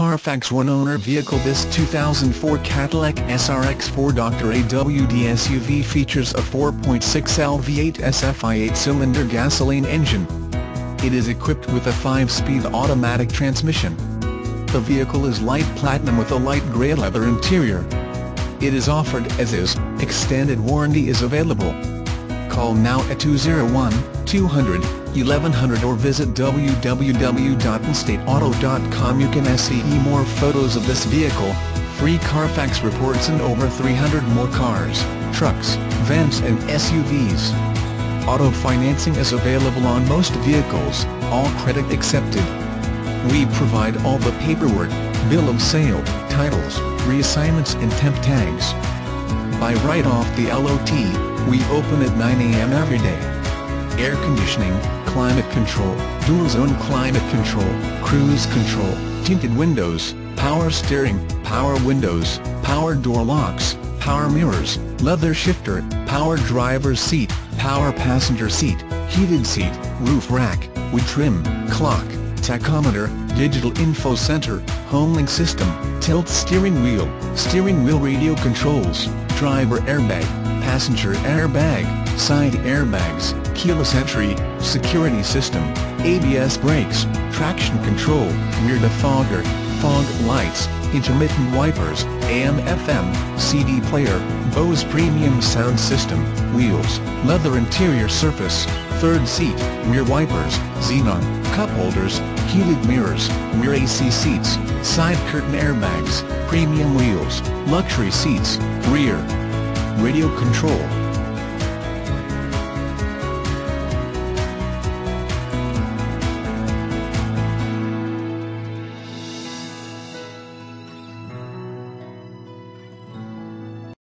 Carfax one-owner vehicle. This 2004 Cadillac SRX4 Dr. AWD SUV features a 4.6L V8 SFI 8-cylinder gasoline engine. It is equipped with a 5-speed automatic transmission. The vehicle is light platinum with a light grey leather interior. It is offered as is. Extended warranty is available. Call now at 201-200-1100 or visit www.instateauto.com. You can see more photos of this vehicle, free Carfax reports and over 300 more cars, trucks, vans and SUVs. Auto financing is available on most vehicles, all credit accepted. We provide all the paperwork, bill of sale, titles, reassignments and temp tags. Buy right off the LOT. We open at 9 a.m. every day. Air conditioning, climate control, dual-zone climate control, cruise control, tinted windows, power steering, power windows, power door locks, power mirrors, leather shifter, power driver's seat, power passenger seat, heated seat, roof rack, wood trim, clock, tachometer, digital info center, homelink system, tilt steering wheel radio controls, driver airbag, passenger airbag, side airbags, keyless entry, security system, ABS brakes, traction control, rear defogger, fog lights, intermittent wipers, AM/FM, CD player, Bose premium sound system, wheels, leather interior surface, third seat, rear wipers, xenon, cup holders, heated mirrors, rear AC seats, side curtain airbags, premium wheels, luxury seats, rear radio control.